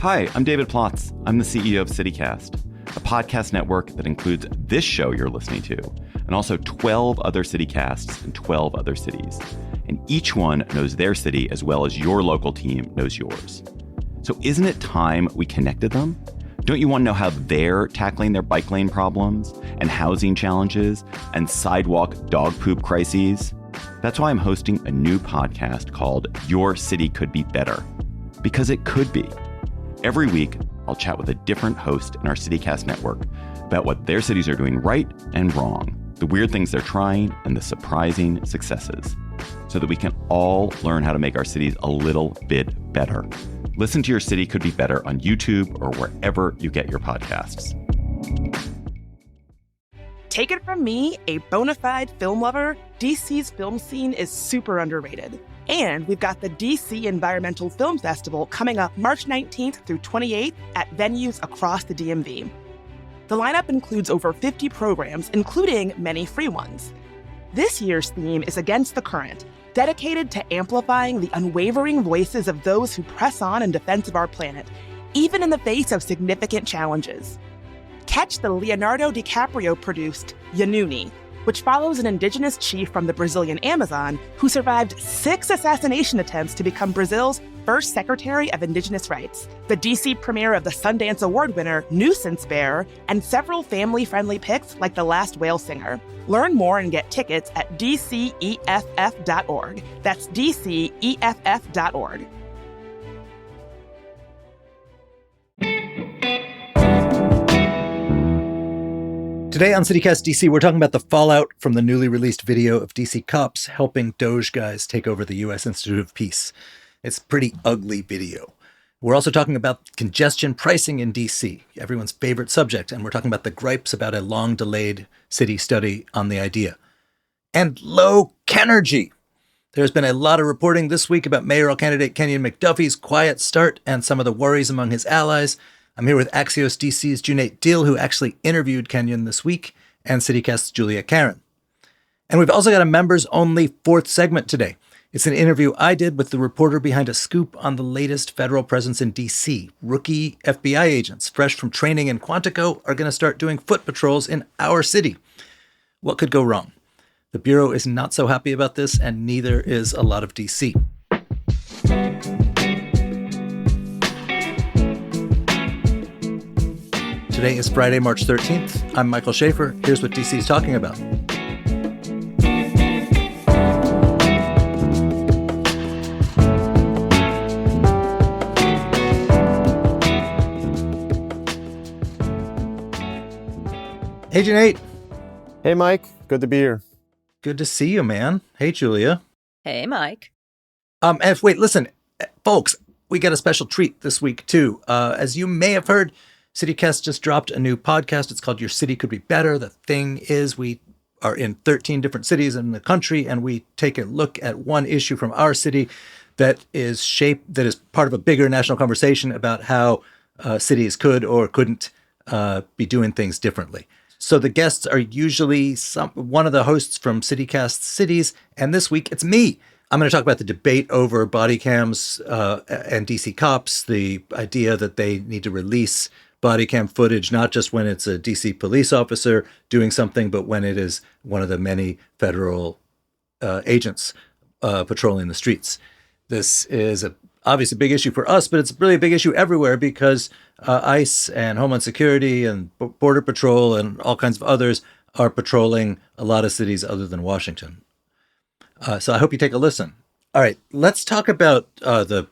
Hi, I'm David Plotz. I'm the CEO of CityCast, a podcast network that includes this show you're listening to, and also 12 other CityCasts in 12 other cities. And each one knows their city as well as your local team knows yours. So isn't it time we connected them? Don't you want to know how they're tackling their bike lane problems and housing challenges and sidewalk dog poop crises? That's why I'm hosting a new podcast called Your City Could Be Better. Because it could be. Every week, I'll chat with a different host in our CityCast network about what their cities are doing right and wrong, the weird things they're trying, and the surprising successes, so that we can all learn how to make our cities a little bit better. Listen to Your City Could Be Better on YouTube or wherever you get your podcasts. Take it from me, a bona fide film lover, DC's film scene is super underrated. And we've got the DC Environmental Film Festival coming up March 19th through 28th at venues across the DMV. The lineup includes over 50 programs, including many free ones. This year's theme is Against the Current, dedicated to amplifying the unwavering voices of those who press on in defense of our planet, even in the face of significant challenges. Catch the Leonardo DiCaprio-produced Yanuni, which follows an indigenous chief from the Brazilian Amazon who survived 6 assassination attempts to become Brazil's first Secretary of Indigenous Rights, the DC premiere of the Sundance Award winner Nuisance Bear, and several family-friendly picks like The Last Whale Singer. Learn more and get tickets at dceff.org. That's dceff.org. Today on CityCast DC, we're talking about the fallout from the newly released video of DC cops helping DOGE guys take over the U.S. Institute of Peace. It's a pretty ugly video. We're also talking about congestion pricing in DC, everyone's favorite subject, and we're talking about the gripes about a long-delayed city study on the idea. And low Kenergy. There's been a lot of reporting this week about mayoral candidate Kenyan McDuffie's quiet start and some of the worries among his allies. I'm here with Axios DC's Cuneyt Dil, who actually interviewed Kenyan this week, and CityCast's Julia Karen. And we've also got a members-only 4th segment today. It's an interview I did with the reporter behind a scoop on the latest federal presence in D.C. Rookie FBI agents, fresh from training in Quantico, are going to start doing foot patrols in our city. What could go wrong? The Bureau is not so happy about this, and neither is a lot of D.C. Today is Friday, March 13th. I'm Michael Schaefer. Here's what DC's talking about. Hey, Cuneyt. Hey, Mike. Good to be here. Good to see you, man. Hey, Julia. Hey, Mike. Wait, listen, folks, we got a special treat this week, too. As you may have heard, CityCast just dropped a new podcast. It's called Your City Could Be Better. The thing is, we are in 13 different cities in the country, and we take a look at one issue from our city that is part of a bigger national conversation about how cities could or couldn't be doing things differently. So the guests are usually one of the hosts from CityCast cities, and this week it's me. I'm going to talk about the debate over body cams and DC cops, the idea that they need to release body cam footage, not just when it's a DC police officer doing something, but when it is one of the many federal agents patrolling the streets. This is obviously a big issue for us, but it's really a big issue everywhere because ICE and Homeland Security and Border Patrol and all kinds of others are patrolling a lot of cities other than Washington. So I hope you take a listen. All right, let's talk about the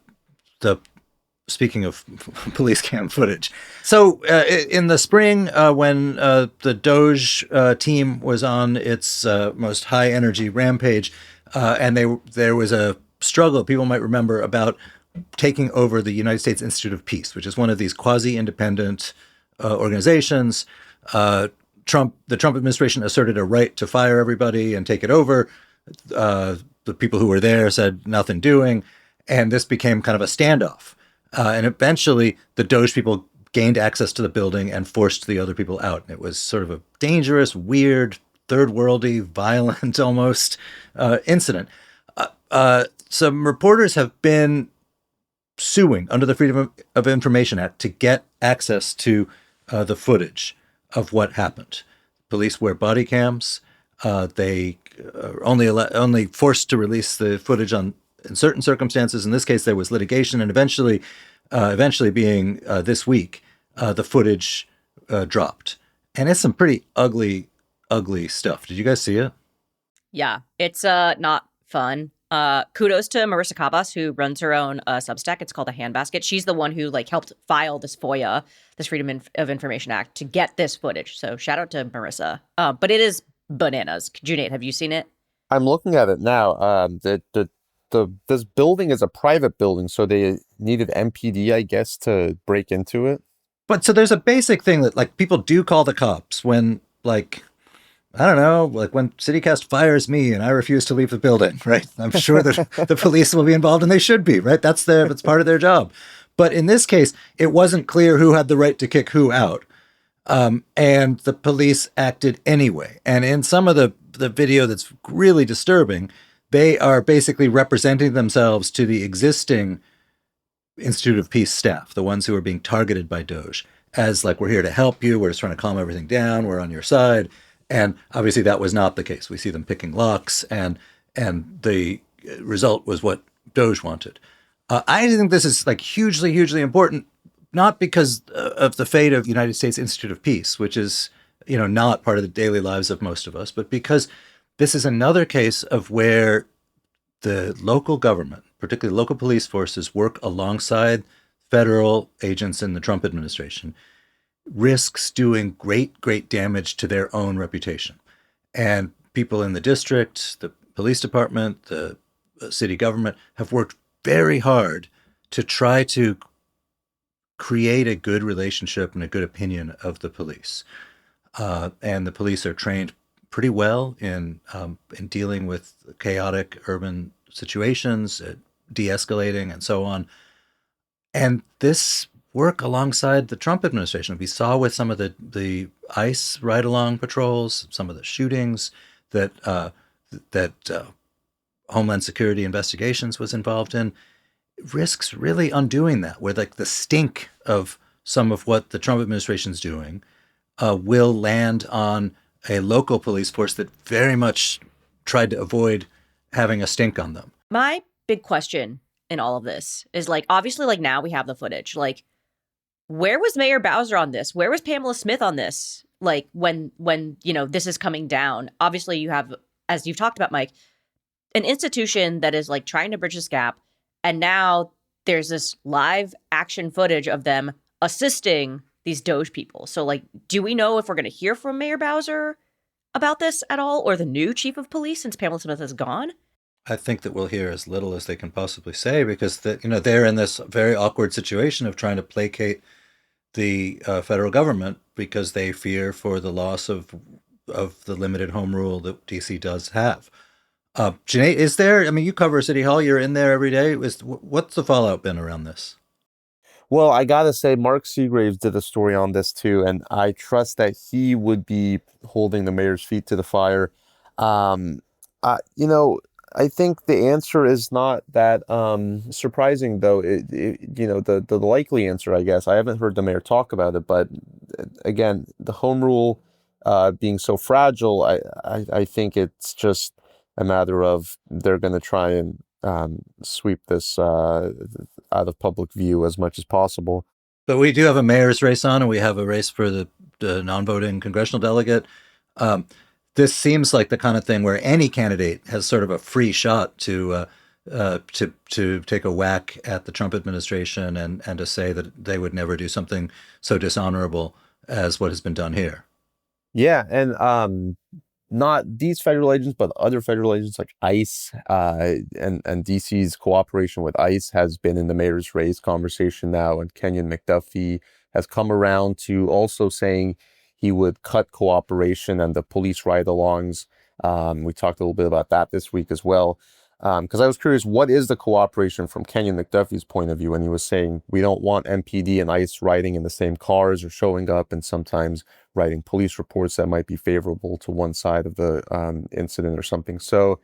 speaking of police cam footage. So in the spring, when the DOGE team was on its most high energy rampage, and there was a struggle, people might remember, about taking over the United States Institute of Peace, which is one of these quasi-independent organizations. The Trump administration asserted a right to fire everybody and take it over. The people who were there said nothing doing, and this became kind of a standoff. And eventually, the DOGE people gained access to the building and forced the other people out. It was sort of a dangerous, weird, third-worldy, violent almost incident. Some reporters have been suing under the Freedom of Information Act to get access to the footage of what happened. Police wear body cams. They are only forced to release the footage in certain circumstances. In this case, there was litigation, and eventually being this week, the footage dropped. And it's some pretty ugly stuff. Did you guys see it? Yeah, it's not fun. Kudos to Marissa Kabas, who runs her own Substack. It's called A Handbasket. She's the one who helped file this FOIA, this Freedom of Information Act, to get this footage. So shout out to Marissa. But it is bananas. Cuneyt, have you seen it? I'm looking at it now. This building is a private building, so they needed MPD, I guess, to break into it. But so there's a basic thing that people do call the cops when I don't know, when CityCast fires me and I refuse to leave the building, right? I'm sure that the police will be involved, and they should be, right? That's part of their job. But in this case, it wasn't clear who had the right to kick who out. And the police acted anyway. And in some of the video that's really disturbing, they are basically representing themselves to the existing Institute of Peace staff, the ones who are being targeted by DOGE, as we're here to help you. We're just trying to calm everything down. We're on your side. And obviously that was not the case. We see them picking locks, and the result was what DOGE wanted. I think this is hugely, hugely important, not because of the fate of United States Institute of Peace, which is, not part of the daily lives of most of us, but because this is another case of where the local government, particularly local police forces, work alongside federal agents in the Trump administration, risks doing great damage to their own reputation. And people in the district, the police department, the city government have worked very hard to try to create a good relationship and a good opinion of the police. And the police are trained pretty well in dealing with chaotic urban situations, de-escalating, and so on. And this work alongside the Trump administration, we saw with some of the ICE ride-along patrols, some of the shootings that Homeland Security Investigations was involved in, risks really undoing that, where the stink of some of what the Trump administration's doing will land on a local police force that very much tried to avoid having a stink on them. My big question in all of this is obviously now we have the footage. Where was Mayor Bowser on this? Where was Pamela Smith on this? When this is coming down, obviously you have, as you've talked about, Mike, an institution that is trying to bridge this gap. And now there's this live action footage of them assisting these DOGE people. So do we know if we're going to hear from Mayor Bowser about this at all, or the new chief of police, since Pamela Smith is gone? I think that we'll hear as little as they can possibly say, because they're in this very awkward situation of trying to placate the federal government because they fear for the loss of the limited home rule that DC does have. Cuneyt, is there? You cover City Hall. You're in there every day. What's the fallout been around this? Well, I gotta say, Mark Seagraves did a story on this too, and I trust that he would be holding the mayor's feet to the fire. I think the answer is not that surprising, though. The likely answer, I guess, I haven't heard the mayor talk about it, but again, the home rule being so fragile, I think it's just a matter of they're going to try and sweep this out of public view as much as possible. But we do have a mayor's race on, and we have a race for the non-voting congressional delegate. This seems like the kind of thing where any candidate has sort of a free shot to take a whack at the Trump administration and to say that they would never do something so dishonorable as what has been done here. Yeah, and not these federal agents, but other federal agents like ICE and DC's cooperation with ICE has been in the mayor's race conversation now, and Kenyan McDuffie has come around to also saying he would cut cooperation and the police ride-alongs. We talked a little bit about that this week as well. Because I was curious, what is the cooperation from Kenyan McDuffie's point of view? And he was saying, we don't want MPD and ICE riding in the same cars or showing up and sometimes writing police reports that might be favorable to one side of the incident or something. So,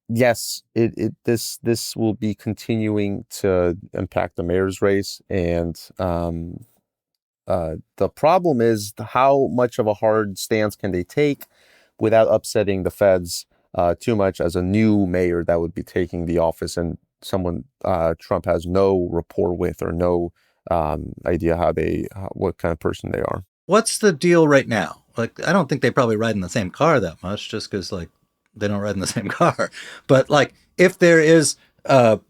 yes, this will be continuing to impact the mayor's race, and the problem is how much of a hard stance can they take without upsetting the feds too much as a new mayor that would be taking the office, and someone Trump has no rapport with or no idea what kind of person they are. What's the deal right now? Like, I don't think they probably ride in the same car that much, just because like they don't ride in the same car. But like, if there is, and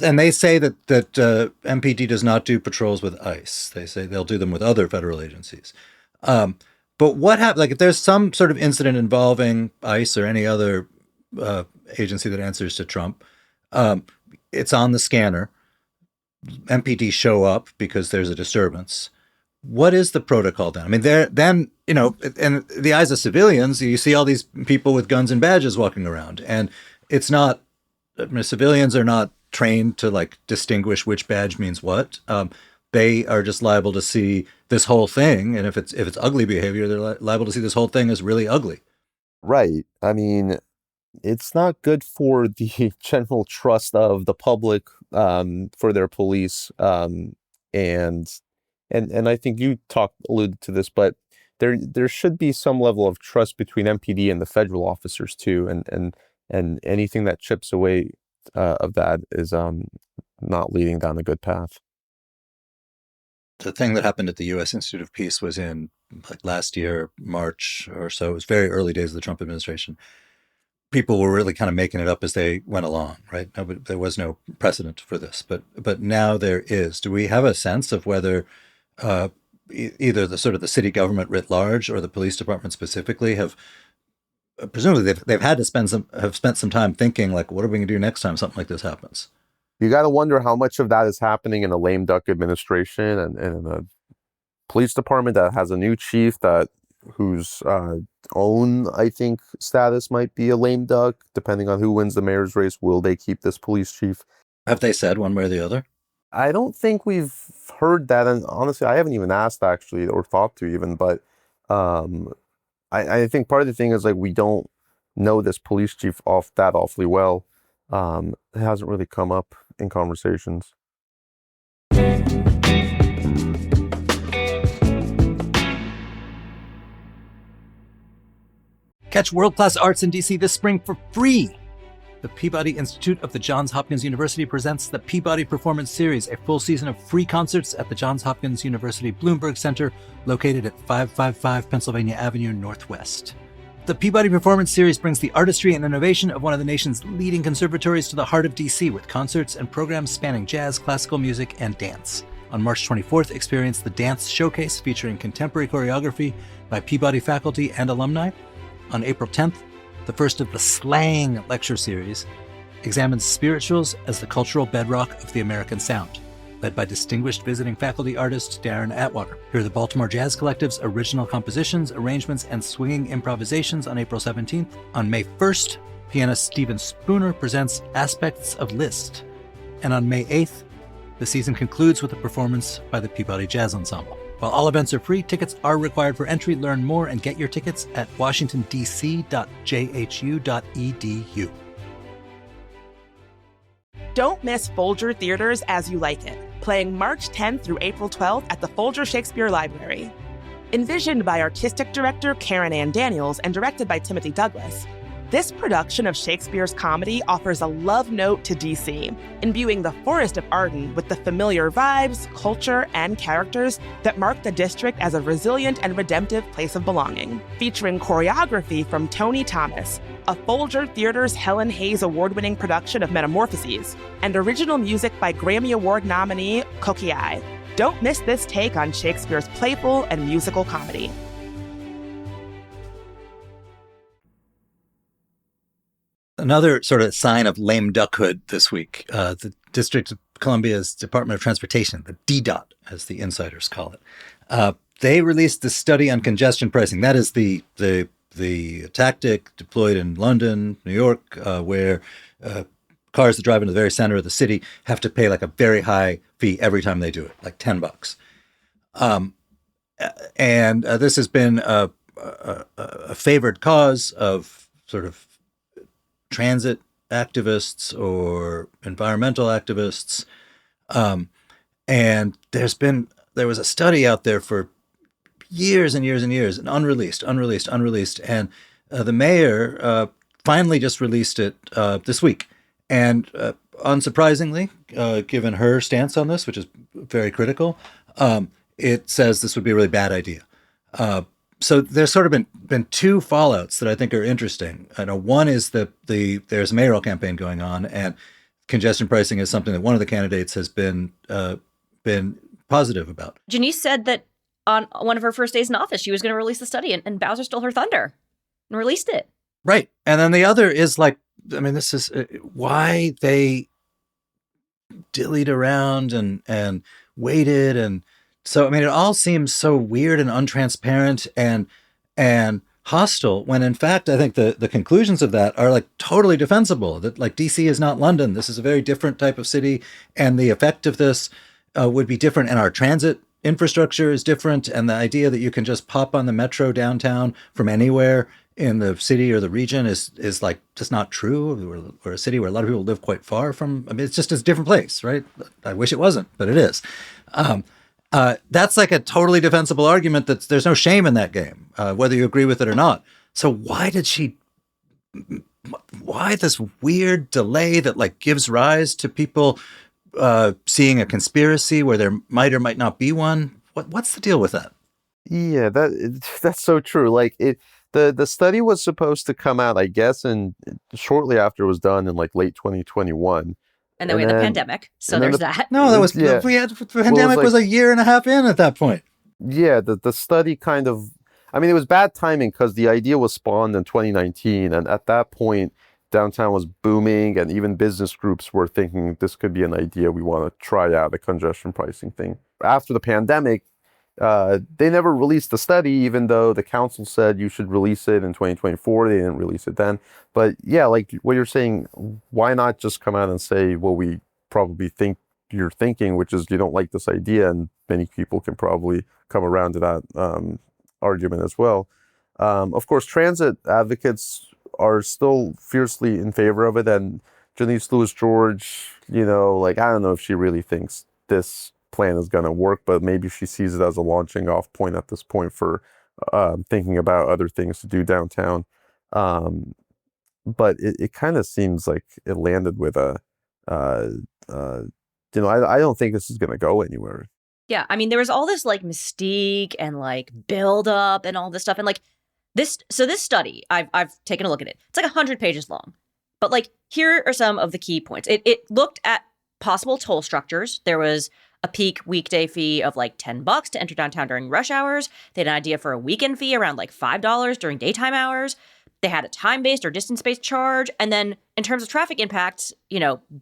they say that MPD does not do patrols with ICE. They say they'll do them with other federal agencies. But what happens? Like, if there's some sort of incident involving ICE or any other agency that answers to Trump, it's on the scanner. MPD show up because there's a disturbance. What is the protocol then? I mean, then, you know, in the eyes of civilians, you see all these people with guns and badges walking around, and it's not, I mean, civilians are not trained to like distinguish which badge means what. They are just liable to see this whole thing, and if it's ugly behavior, they're liable to see this whole thing as really ugly. Right. I mean, it's not good for the general trust of the public for their police, and I think you alluded to this, but there should be some level of trust between MPD and the federal officers too, and anything that chips away of that is not leading down a good path. The thing that happened at the U.S. Institute of Peace was in like last year, March or so. It was very early days of the Trump administration. People were really kind of making it up as they went along, right? There was no precedent for this, but now there is. Do we have a sense of whether either the sort of the city government writ large or the police department specifically have presumably they've had to spent some time thinking like, what are we going to do next time something like this happens? You got to wonder how much of that is happening in a lame duck administration and in a police department that has a new chief whose own, I think, status might be a lame duck, depending on who wins the mayor's race. Will they keep this police chief? Have they said one way or the other? I don't think we've heard that. And honestly, I haven't even asked actually, or thought to even, but I think part of the thing is like, we don't know this police chief awfully well. It hasn't really come up in conversations. Catch world-class arts in DC this spring for free. The Peabody Institute of the Johns Hopkins University presents the Peabody Performance Series, a full season of free concerts at the Johns Hopkins University Bloomberg Center, located at 555 Pennsylvania Avenue Northwest. The Peabody Performance Series brings the artistry and innovation of one of the nation's leading conservatories to the heart of DC, with concerts and programs spanning jazz, classical music, and dance. On March 24th, experience the Dance Showcase featuring contemporary choreography by Peabody faculty and alumni. On April 10th, the first of the Slang Lecture Series examines spirituals as the cultural bedrock of the American sound, led by distinguished visiting faculty artist Darren Atwater. Hear the Baltimore Jazz Collective's original compositions, arrangements, and swinging improvisations on April 17th. On May 1st, pianist Stephen Spooner presents Aspects of Liszt. And on May 8th, the season concludes with a performance by the Peabody Jazz Ensemble. While all events are free, tickets are required for entry. Learn more and get your tickets at washingtondc.jhu.edu. Don't miss Folger Theaters As You Like It, playing March 10th through April 12th at the Folger Shakespeare Library. Envisioned by artistic director Karen Ann Daniels and directed by Timothy Douglas, this production of Shakespeare's comedy offers a love note to DC, imbuing the Forest of Arden with the familiar vibes, culture, and characters that mark the district as a resilient and redemptive place of belonging. Featuring choreography from Tony Thomas, a Folger Theaters Helen Hayes award-winning production of Metamorphoses, and original music by Grammy Award nominee Kokiai. Don't miss this take on Shakespeare's playful and musical comedy. Another sort of sign of lame duckhood this week, the District of Columbia's Department of Transportation, the DDOT, as the insiders call it, they released this study on congestion pricing. That is the tactic deployed in London, New York, where cars that drive into the very center of the city have to pay like a very high fee every time they do it, like $10. And this has been a favored cause of sort of transit activists or environmental activists. And there was a study out there for years and years and years, and unreleased. And the mayor finally just released it this week. And unsurprisingly, given her stance on this, which is very critical, it says this would be a really bad idea. So there's sort of been two fallouts that I think are interesting. I know one is that there's a mayoral campaign going on, and congestion pricing is something that one of the candidates has been positive about. Janice said that on one of her first days in office, she was going to release the study, and Bowser stole her thunder and released it. Right. And then the other is this is why they dillied around and waited. And so, it all seems so weird and untransparent and hostile, when in fact, I think the conclusions of that are totally defensible, that DC is not London. This is a very different type of city, and the effect of this would be different. And our transit infrastructure is different. And the idea that you can just pop on the metro downtown from anywhere in the city or the region is just not true. We're a city where a lot of people live quite far from. It's just a different place, right? I wish it wasn't, but it is. That's a totally defensible argument that there's no shame in that game, whether you agree with it or not. So why this weird delay that gives rise to people seeing a conspiracy where there might or might not be one? What's the deal with that? Yeah, that's so true. The study was supposed to come out, I guess, and shortly after it was done in late 2021. And then we had the pandemic, so there's that. No, that was the pandemic was a year and a half in at that point. Yeah, the study kind of, it was bad timing because the idea was spawned in 2019, and at that point, downtown was booming, and even business groups were thinking this could be an idea we want to try out, a congestion pricing thing. After the pandemic, they never released the study, even though the council said you should release it in 2024. They didn't release it then. But yeah, what you're saying, why not just come out and say what we probably think you're thinking, which is you don't like this idea, and many people can probably come around to that argument as well. Of course, transit advocates are still fiercely in favor of it, and Janice Lewis-George, I don't know if she really thinks this plan is going to work, but maybe she sees it as a launching off point at this point for thinking about other things to do downtown. But it kind of seems like it landed with I don't think this is going to go anywhere. Yeah, there was all this mystique and build up and all this stuff, and this study, I've taken a look at it. It's 100 pages long, but here are some of the key points. It looked at possible toll structures. There was a peak weekday fee of $10 to enter downtown during rush hours. They had an idea for a weekend fee around $5 during daytime hours. They had a time-based or distance-based charge. And then in terms of traffic impacts,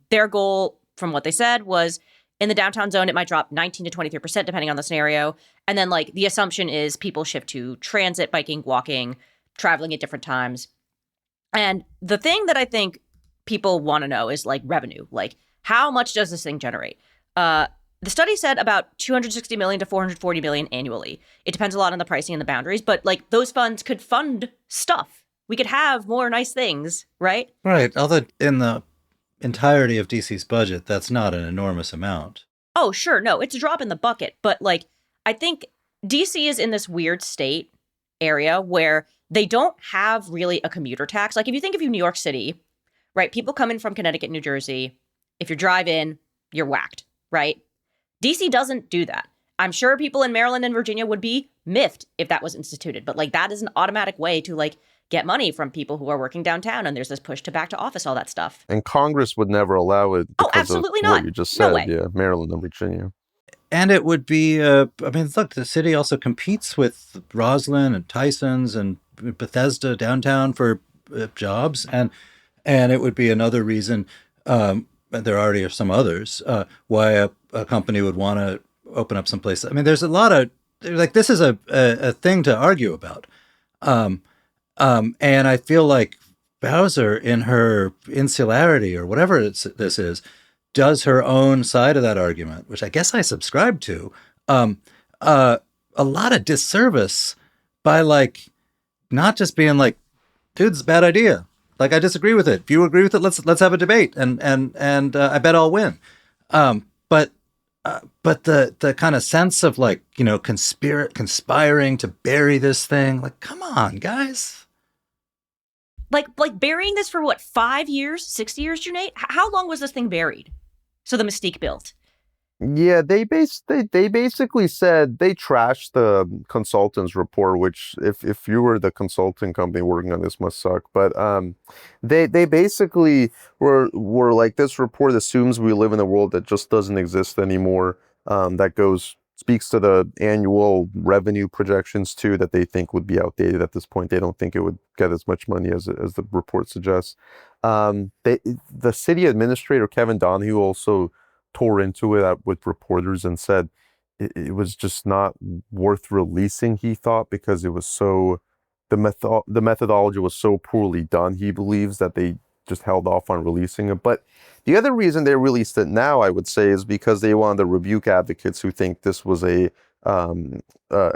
their goal, from what they said, was in the downtown zone, it might drop 19 to 23% depending on the scenario. And then the assumption is people shift to transit, biking, walking, traveling at different times. And the thing that I think people want to know is revenue. How much does this thing generate? The study said about $260 million to $440 million annually. It depends a lot on the pricing and the boundaries, but those funds could fund stuff. We could have more nice things, right? Right. Although in the entirety of DC's budget, that's not an enormous amount. Oh, sure. No, it's a drop in the bucket. But I think DC is in this weird state area where they don't have really a commuter tax. If you think of New York City, right? People come in from Connecticut, New Jersey. If you drive in, you're whacked, right? DC doesn't do that. I'm sure people in Maryland and Virginia would be miffed if that was instituted. But that is an automatic way to get money from people who are working downtown. And there's this push to back to office, all that stuff. And Congress would never allow it. Oh, absolutely not. What you just said. No way. Yeah, Maryland and Virginia. And it would be, look, the city also competes with Roslyn and Tyson's and Bethesda downtown for jobs. And it would be another reason, there already are some others, why a company would want to open up someplace. There's a lot of, this is a thing to argue about. And I feel like Bowser, in her insularity or whatever this is, does her own side of that argument, which I guess I subscribe to, a lot of disservice by not just being dude, it's a bad idea. Like, I disagree with it. If you agree with it, let's have a debate, and I bet I'll win. But the kind of sense of like, conspiring to bury this thing, like, come on, guys. Like burying this for what, 5 years, 6 years, Cuneyt? How long was this thing buried? So the mystique built. Yeah, they basically said they trashed the consultant's report, which if you were the consulting company working on this must suck. But they basically were like, this report assumes we live in a world that just doesn't exist anymore. That speaks to the annual revenue projections too, that they think would be outdated at this point. They don't think it would get as much money as the report suggests. The city administrator Kevin Donahue also tore into it with reporters and said it was just not worth releasing, he thought, because it was the methodology was so poorly done. He believes that they just held off on releasing it. But the other reason they released it now, I would say, is because they wanted to rebuke advocates who think this was a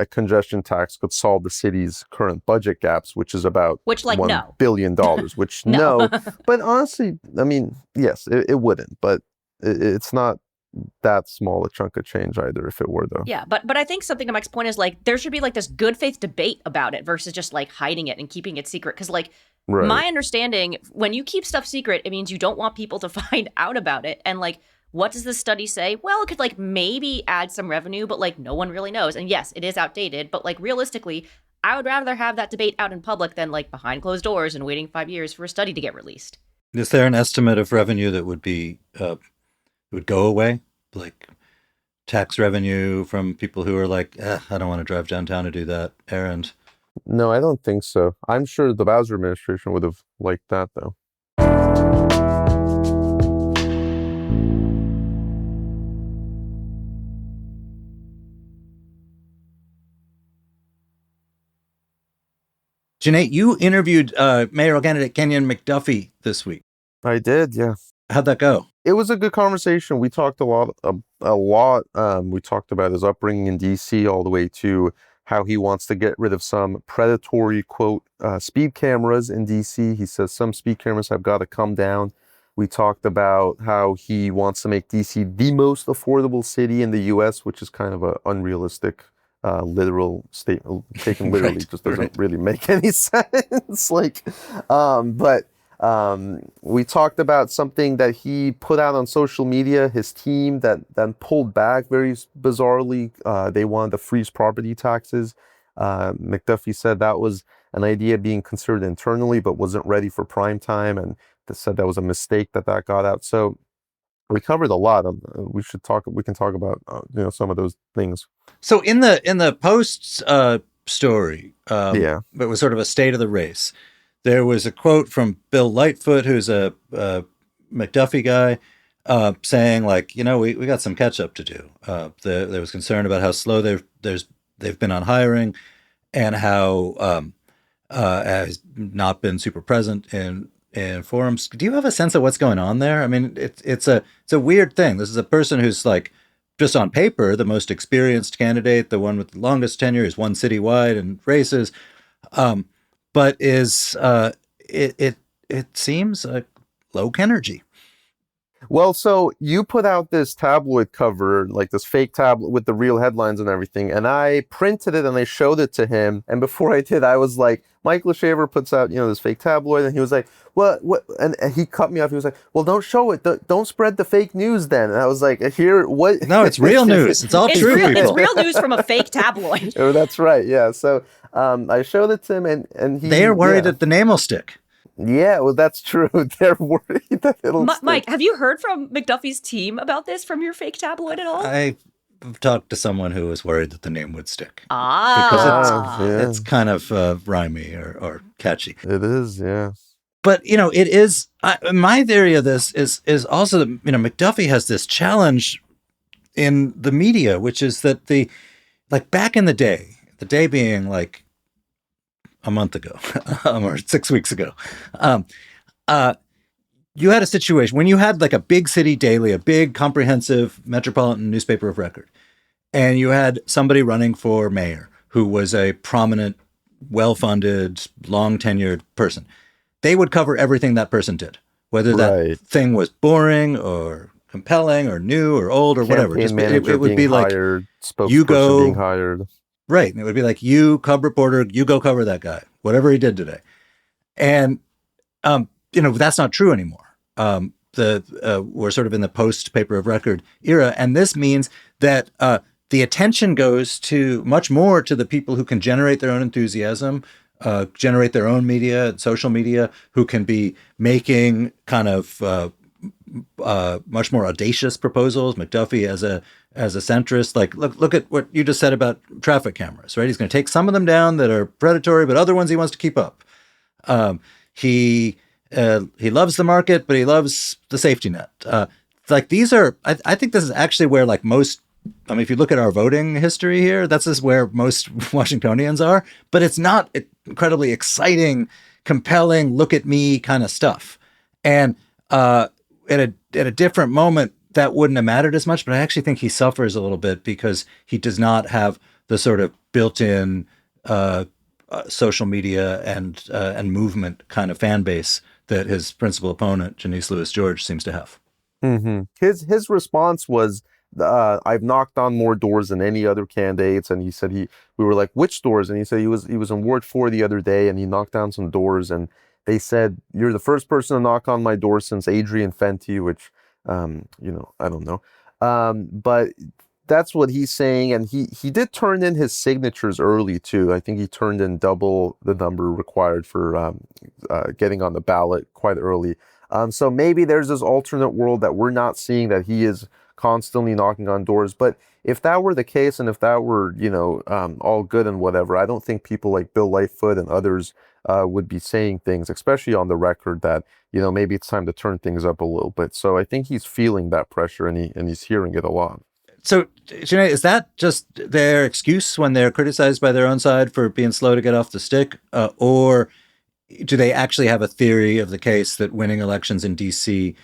congestion tax could solve the city's current budget gaps, which is about $1 billion, which no. But honestly, I mean, yes, it wouldn't, but it's not that small a chunk of change either if it were, though. Yeah, but I think something to Mike's point is like there should be like this good faith debate about it versus just like hiding it and keeping it secret. Because like my understanding, when you keep stuff secret, it means you don't want people to find out about it. And like, what does the study say? Well, it could like maybe add some revenue, but like no one really knows. And yes, it is outdated, but like realistically, I would rather have that debate out in public than like behind closed doors and waiting 5 years for a study to get released. Is there an estimate of revenue that would be would go away, like tax revenue from people who are like, I don't want to drive downtown to do that errand? No, I don't think so. I'm sure the Bowser administration would have liked that, though. Cuneyt, you interviewed mayoral candidate Kenyan McDuffie this week. I did, yeah. How'd that go? It was a good conversation. We talked a lot. We talked about his upbringing in D.C. all the way to how he wants to get rid of some predatory, quote, speed cameras in D.C. He says some speed cameras have got to come down. We talked about how he wants to make D.C. the most affordable city in the U.S., which is kind of an unrealistic literal statement. Taken literally just doesn't really make any sense. We talked about something that he put out on social media, his team that then pulled back very bizarrely. They wanted to freeze property taxes. McDuffie said that was an idea being considered internally, but wasn't ready for prime time, and said that was a mistake that got out. So we covered a lot. We can talk about some of those things. So in the Post's story, it was sort of a state of the race. There was a quote from Bill Lightfoot, who's a McDuffie guy, saying like, we got some catch up to do. There was concern about how slow they've been on hiring, and how has not been super present in forums. Do you have a sense of what's going on there? I mean, it's a weird thing. This is a person who's like, just on paper, the most experienced candidate, the one with the longest tenure, is won citywide in races. But it seems like low energy. Well, so you put out this tabloid cover, like this fake tabloid with the real headlines and everything, and I printed it and I showed it to him. And before I did, I was like, Michael Shaver puts out, this fake tabloid, and he was like, what? And he cut me off. He was like, well, don't show it. Don't spread the fake news then. And I was like, what? No, it's real news. It's all true, people. It's real news from a fake tabloid. Oh, that's right. Yeah. So I showed it to him, and they are worried that the name will stick. Yeah, well, that's true. They're worried that it'll stick. Mike, have you heard from McDuffie's team about this from your fake tabloid at all? I've talked to someone who was worried that the name would stick. Because it's kind of rhymey or catchy. It is, yeah. But, it is, my theory of this is also that, McDuffie has this challenge in the media, which is that back in the day being like a month ago or 6 weeks ago, you had a situation when you had like a big city daily, a big comprehensive metropolitan newspaper of record, and you had somebody running for mayor who was a prominent, well-funded, long-tenured person. they would cover everything that person did, whether that thing was boring or compelling or new or old or whatever. Campaign manager It would be hired, like, you go being hired. Right. And it would be like, you, cub reporter, you go cover that guy, whatever he did today. And, that's not true anymore. We're sort of in the post paper of record era. And this means that the attention goes to much more to the people who can generate their own enthusiasm, generate their own media, social media, who can be making kind of much more audacious proposals. McDuffie as a centrist, like look at what you just said about traffic cameras, right? He's going to take some of them down that are predatory, but other ones he wants to keep up. He loves the market, but he loves the safety net. Like these are, I think this is actually where like most. I mean, if you look at our voting history here, that's just where most Washingtonians are. But it's not incredibly exciting, compelling, look at me kind of stuff. And at a different moment, that wouldn't have mattered as much. But I actually think he suffers a little bit because he does not have the sort of built-in social media and movement kind of fan base that his principal opponent, Janice Lewis George, seems to have. Mm-hmm. His response was, I've knocked on more doors than any other candidates. And he said we were like, which doors? And he said he was in Ward 4 the other day and he knocked down some doors and they said, you're the first person to knock on my door since Adrian Fenty, which, I don't know. But that's what he's saying. And he did turn in his signatures early too. I think he turned in double the number required for getting on the ballot quite early. So maybe there's this alternate world that we're not seeing, that he is constantly knocking on doors. But if that were the case, and if that were, all good and whatever, I don't think people like Bill Lightfoot and others would be saying things, especially on the record, that, maybe it's time to turn things up a little bit. So I think he's feeling that pressure and he's hearing it a lot. So, Cuneyt, is that just their excuse when they're criticized by their own side for being slow to get off the stick? Or do they actually have a theory of the case that winning elections in D.C.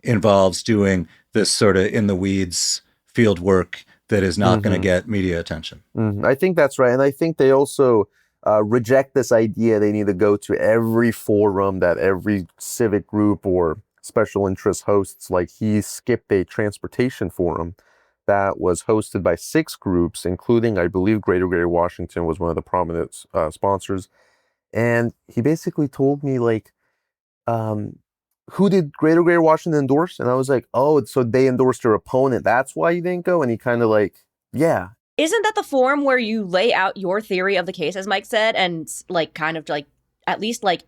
Involves doing this sort of in the weeds field work that is not going to get media attention? I think that's right. And I think they also reject this idea they need to go to every forum that every civic group or special interest hosts. Like he skipped a transportation forum that was hosted by 6 groups, including, I believe, Greater Washington was one of the prominent sponsors. And he basically told me, like, who did Greater Washington endorse? And I was like, oh, so they endorsed your opponent. That's why you didn't go? And he kind of like, yeah. Isn't that the forum where you lay out your theory of the case, as Mike said, and like kind of like at least like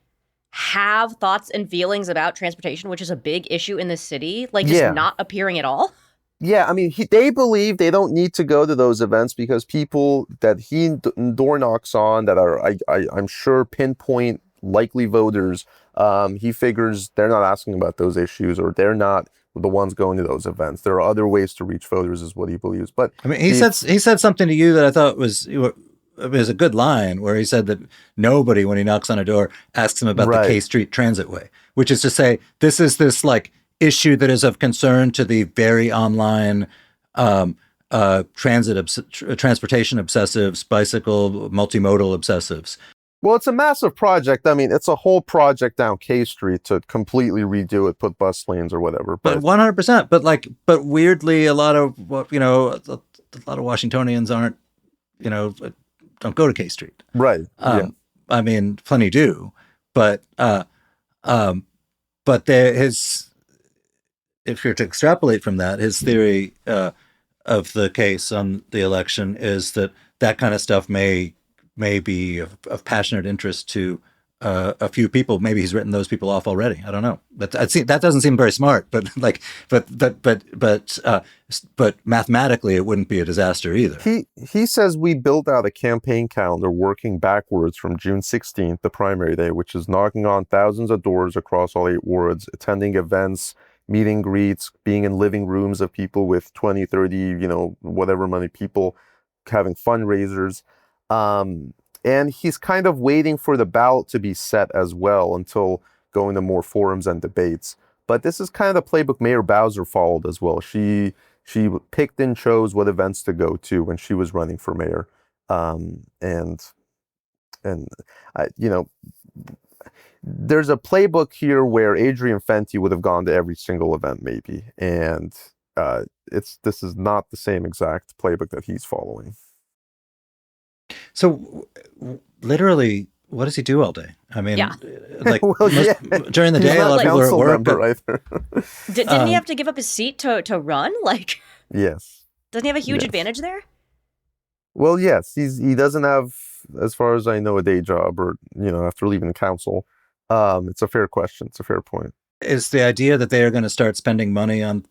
have thoughts and feelings about transportation, which is a big issue in this city, like just not appearing at all? Yeah, I mean, they believe they don't need to go to those events because people that he door knocks on that are, I'm sure, pinpoint likely voters, he figures they're not asking about those issues or they're not the ones going to those events. There are other ways to reach voters, is what he believes. But I mean, he said something to you that I thought was a good line, where he said that nobody, when he knocks on a door, asks him about the K Street Transitway, which is to say, this is this like issue that is of concern to the very online transportation obsessives, bicycle multimodal obsessives. Well, it's a massive project. I mean, it's a whole project down K Street to completely redo it, put bus lanes or whatever. But 100%. But weirdly, a lot of Washingtonians aren't, don't go to K Street. Right. I mean, plenty do, but if you're to extrapolate from that, his theory of the case on the election is that kind of stuff may be of passionate interest to a few people. Maybe he's written those people off already. I don't know. That doesn't seem very smart. But mathematically, it wouldn't be a disaster either. He says we built out a campaign calendar working backwards from June 16th, the primary day, which is knocking on thousands of doors across all 8 wards, attending events, meet and greets, being in living rooms of people with 20, 30, whatever many people, having fundraisers. And he's kind of waiting for the ballot to be set as well until going to more forums and debates. But this is kind of the playbook Mayor Bowser followed as well. She picked and chose what events to go to when she was running for mayor. there's a playbook here where Adrian Fenty would have gone to every single event, maybe, and this is not the same exact playbook that he's following. So, literally, what does he do all day? I mean, Yeah. like Well, yeah. during the He's day, a not lot of people are at council work. member But, either. Didn't he have to give up his seat to run? Like, Yes. doesn't he have a huge Yes. advantage there? Well, yes, he doesn't have, as far as I know, a day job, or after leaving the council. It's a fair question. It's a fair point. is the idea that they are going to start spending money on,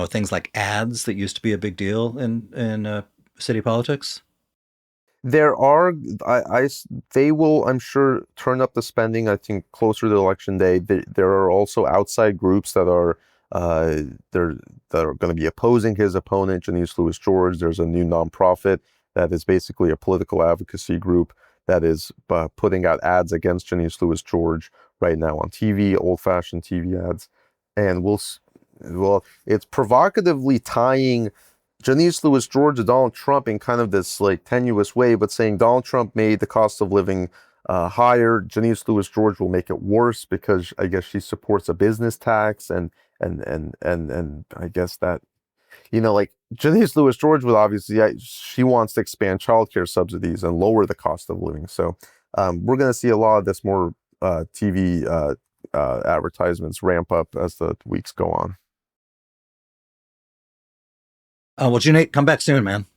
things like ads that used to be a big deal in city politics? There are, they will, I'm sure, turn up the spending. I think closer to election day. There are also outside groups that are that are going to be opposing his opponent, Janice Lewis George. There's a new nonprofit that is basically a political advocacy group that is putting out ads against Janice Lewis George right now on TV, old-fashioned TV ads, and it's provocatively tying Janice Lewis George to Donald Trump in kind of this like tenuous way, but saying Donald Trump made the cost of living higher. Janice Lewis George will make it worse because I guess she supports a business tax, and I guess that like Janice Lewis George would obviously she wants to expand childcare subsidies and lower the cost of living. So we're going to see a lot of this more TV advertisements ramp up as the weeks go on. Well, Cuneyt, come back soon, man.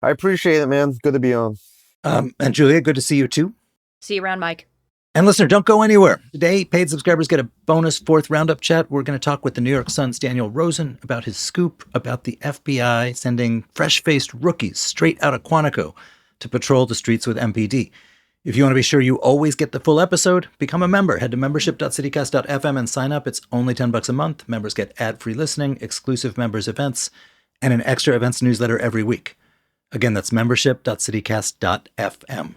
I appreciate it, man. Good to be on. And Julia, good to see you too. See you around, Mike. And listener, don't go anywhere. Today, paid subscribers get a bonus fourth roundup chat. We're going to talk with the New York Sun's Daniel Rosen about his scoop about the FBI sending fresh-faced rookies straight out of Quantico to patrol the streets with MPD. If you want to be sure you always get the full episode, become a member. Head to membership.citycast.fm and sign up. It's only $10 a month. Members get ad-free listening, exclusive members events, and an extra events newsletter every week. Again, that's membership.citycast.fm.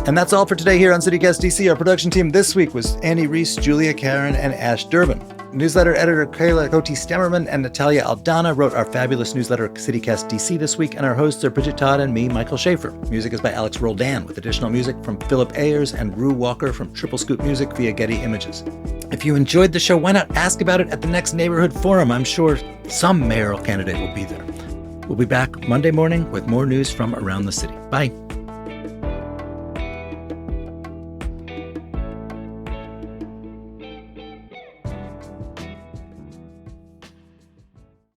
And that's all for today here on CityCast DC. Our production team this week was Annie Reese, Julia Karen, and Ash Durbin. Newsletter editor Kayla Cote-Stemmerman and Natalia Aldana wrote our fabulous newsletter CityCast DC this week, and our hosts are Bridget Todd and me, Michael Schaefer. Music is by Alex Roldan, with additional music from Philip Ayers and Rue Walker from Triple Scoop Music via Getty Images. If you enjoyed the show, why not ask about it at the next neighborhood forum? I'm sure some mayoral candidate will be there. We'll be back Monday morning with more news from around the city. Bye.